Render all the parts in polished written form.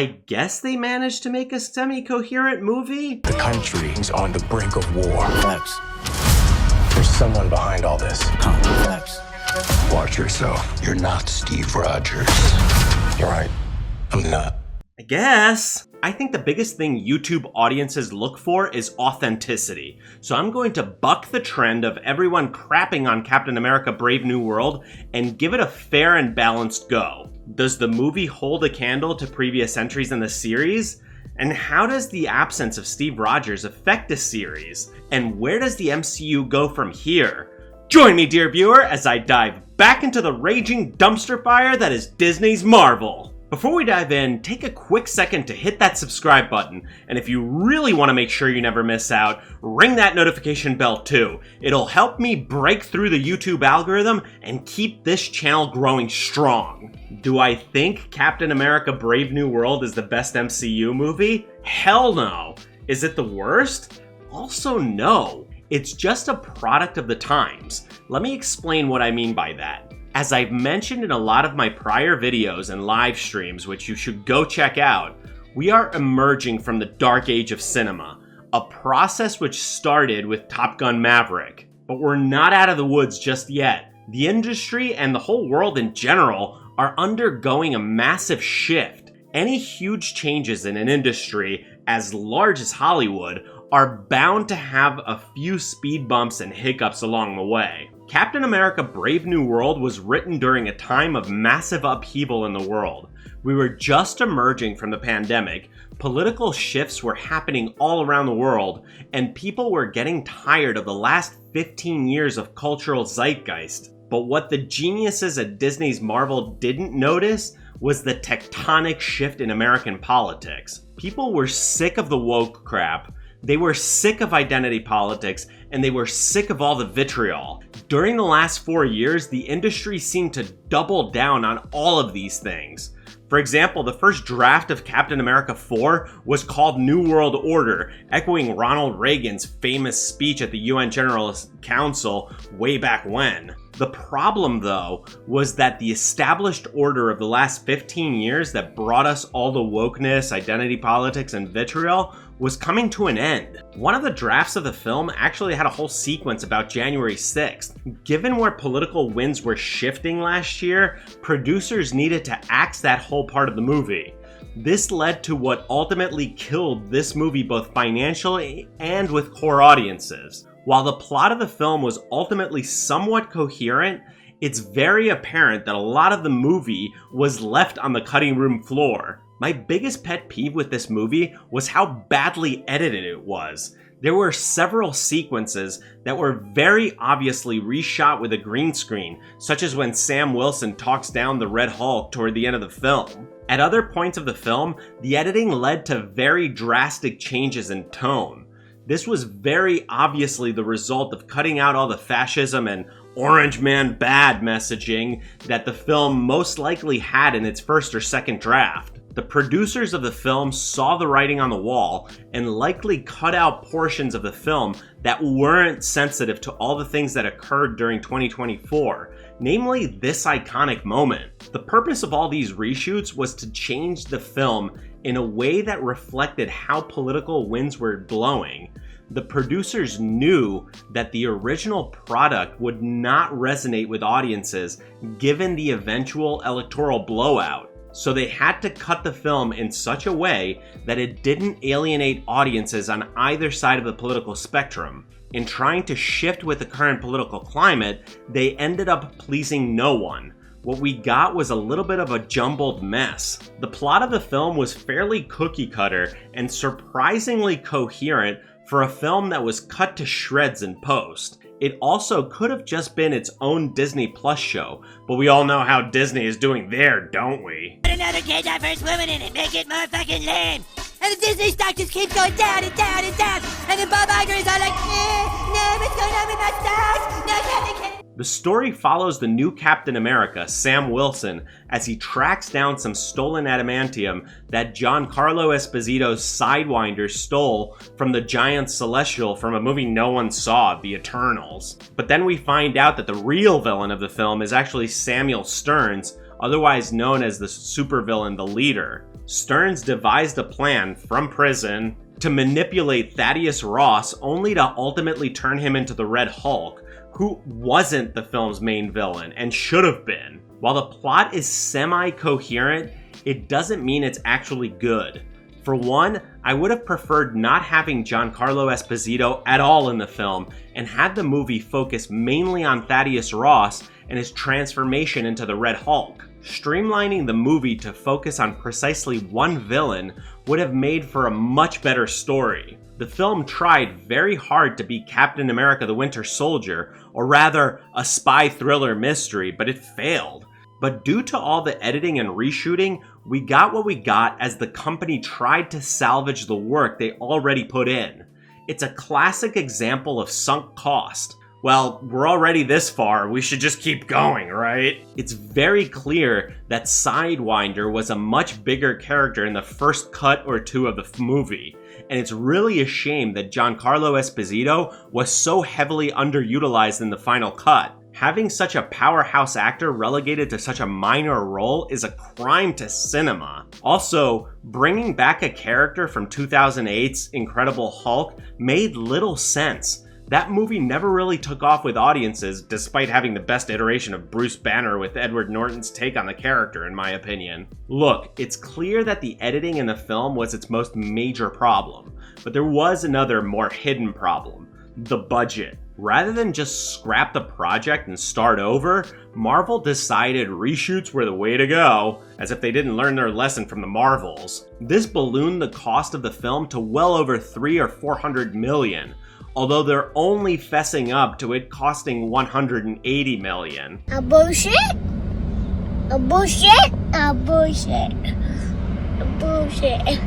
I guess they managed to make a semi-coherent movie? The country is on the brink of war. Facts. There's someone behind all this. Facts. Watch yourself. You're not Steve Rogers. You're right. I'm not. I guess. I think the biggest thing YouTube audiences look for is authenticity. So I'm going to buck the trend of everyone crapping on Captain America Brave New World and give it a fair and balanced go. Does the movie hold a candle to previous entries in the series? And how does the absence of Steve Rogers affect the series? And where does the MCU go from here? Join me, dear viewer, as I dive back into the raging dumpster fire that is Disney's Marvel. Before we dive in, take a quick second to hit that subscribe button, and if you really want to make sure you never miss out, ring that notification bell too. It'll help me break through the YouTube algorithm and keep this channel growing strong. Do I think Captain America Brave New World is the best MCU movie? Hell no. Is it the worst? Also no. It's just a product of the times. Let me explain what I mean by that. As I've mentioned in a lot of my prior videos and live streams, which you should go check out, we are emerging from the dark age of cinema, a process which started with Top Gun Maverick. But we're not out of the woods just yet. The industry and the whole world in general are undergoing a massive shift. Any huge changes in an industry as large as Hollywood are bound to have a few speed bumps and hiccups along the way. Captain America Brave New World was written during a time of massive upheaval in the world. We were just emerging from the pandemic, political shifts were happening all around the world, and people were getting tired of the last 15 years of cultural zeitgeist. But what the geniuses at Disney's Marvel didn't notice was the tectonic shift in American politics. People were sick of the woke crap. They were sick of identity politics, and they were sick of all the vitriol. During the last 4 years, the industry seemed to double down on all of these things. For example, the first draft of Captain America 4 was called New World Order, echoing Ronald Reagan's famous speech at the UN General Council way back when. The problem, though, was that the established order of the last 15 years that brought us all the wokeness, identity politics, and vitriol was coming to an end. One of the drafts of the film actually had a whole sequence about January 6th. Given where political winds were shifting last year, producers needed to axe that whole part of the movie. This led to what ultimately killed this movie both financially and with core audiences. While the plot of the film was ultimately somewhat coherent, it's very apparent that a lot of the movie was left on the cutting room floor. My biggest pet peeve with this movie was how badly edited it was. There were several sequences that were very obviously reshot with a green screen, such as when Sam Wilson talks down the Red Hulk toward the end of the film. At other points of the film, the editing led to very drastic changes in tone. This was very obviously the result of cutting out all the fascism and Orange Man bad messaging that the film most likely had in its first or second draft. The producers of the film saw the writing on the wall and likely cut out portions of the film that weren't sensitive to all the things that occurred during 2024, namely this iconic moment. The purpose of all these reshoots was to change the film in a way that reflected how political winds were blowing. The producers knew that the original product would not resonate with audiences given the eventual electoral blowout. So they had to cut the film in such a way that it didn't alienate audiences on either side of the political spectrum. In trying to shift with the current political climate, they ended up pleasing no one. What we got was a little bit of a jumbled mess. The plot of the film was fairly cookie cutter and surprisingly coherent for a film that was cut to shreds in post. It also could have just been its own Disney Plus show, but we all know how Disney is doing there, don't we? Put another gay diverse woman in it, make it more fucking lame. And the Disney stock just keeps going down and down and down. And then Bob Iger is all like, no, what's going on with my stocks? No, Captain. The story follows the new Captain America, Sam Wilson, as he tracks down some stolen adamantium that Giancarlo Esposito's Sidewinder stole from the giant Celestial from a movie no one saw, The Eternals. But then we find out that the real villain of the film is actually Samuel Stearns, otherwise known as the supervillain, the Leader. Stearns devised a plan from prison to manipulate Thaddeus Ross, only to ultimately turn him into the Red Hulk, who wasn't the film's main villain and should have been. While the plot is semi-coherent, it doesn't mean it's actually good. For one, I would have preferred not having Giancarlo Esposito at all in the film and had the movie focus mainly on Thaddeus Ross and his transformation into the Red Hulk. Streamlining the movie to focus on precisely one villain would have made for a much better story. The film tried very hard to be Captain America the Winter Soldier, or rather, a spy thriller mystery, but it failed. But due to all the editing and reshooting, we got what we got as the company tried to salvage the work they already put in. It's a classic example of sunk cost. Well, we're already this far, we should just keep going, right? It's very clear that Sidewinder was a much bigger character in the first cut or two of the movie, and it's really a shame that Giancarlo Esposito was so heavily underutilized in the final cut. Having such a powerhouse actor relegated to such a minor role is a crime to cinema. Also, bringing back a character from 2008's Incredible Hulk made little sense. That movie never really took off with audiences, despite having the best iteration of Bruce Banner with Edward Norton's take on the character, in my opinion. Look, it's clear that the editing in the film was its most major problem, but there was another more hidden problem: the budget. Rather than just scrap the project and start over, Marvel decided reshoots were the way to go, as if they didn't learn their lesson from the Marvels. This ballooned the cost of the film to well over $300 or $400 million, although they're only fessing up to it costing $180 million. A bullshit? A bullshit? A bullshit? A bullshit?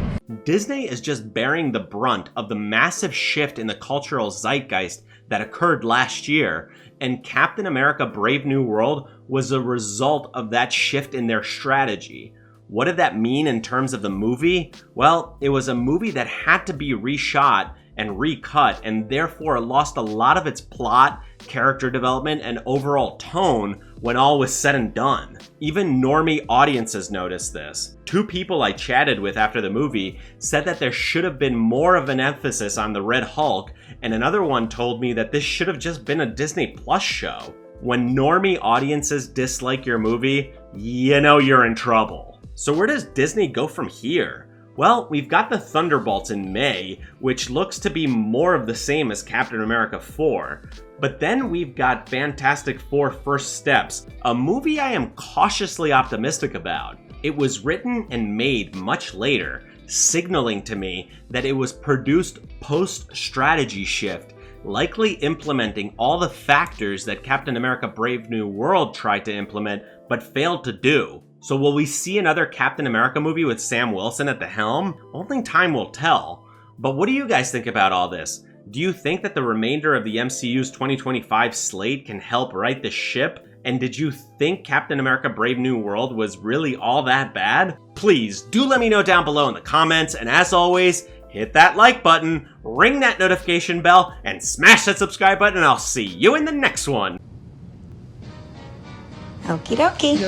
Disney is just bearing the brunt of the massive shift in the cultural zeitgeist that occurred last year, and Captain America Brave New World was a result of that shift in their strategy. What did that mean in terms of the movie? Well, it was a movie that had to be reshot and recut, and therefore lost a lot of its plot, character development, and overall tone when all was said and done. Even normie audiences noticed this. 2 people I chatted with after the movie said that there should have been more of an emphasis on the Red Hulk, and another one told me that this should have just been a Disney Plus show. When normie audiences dislike your movie, you know you're in trouble. So where does Disney go from here? Well, we've got the Thunderbolts in May, which looks to be more of the same as Captain America 4. But then we've got Fantastic Four First Steps, a movie I am cautiously optimistic about. It was written and made much later, signaling to me that it was produced post-strategy shift, likely implementing all the factors that Captain America Brave New World tried to implement but failed to do. So will we see another Captain America movie with Sam Wilson at the helm? Only time will tell. But what do you guys think about all this? Do you think that the remainder of the MCU's 2025 slate can help right the ship? And did you think Captain America Brave New World was really all that bad? Please do let me know down below in the comments, and as always, hit that like button, ring that notification bell, and smash that subscribe button, and I'll see you in the next one. Okie dokie.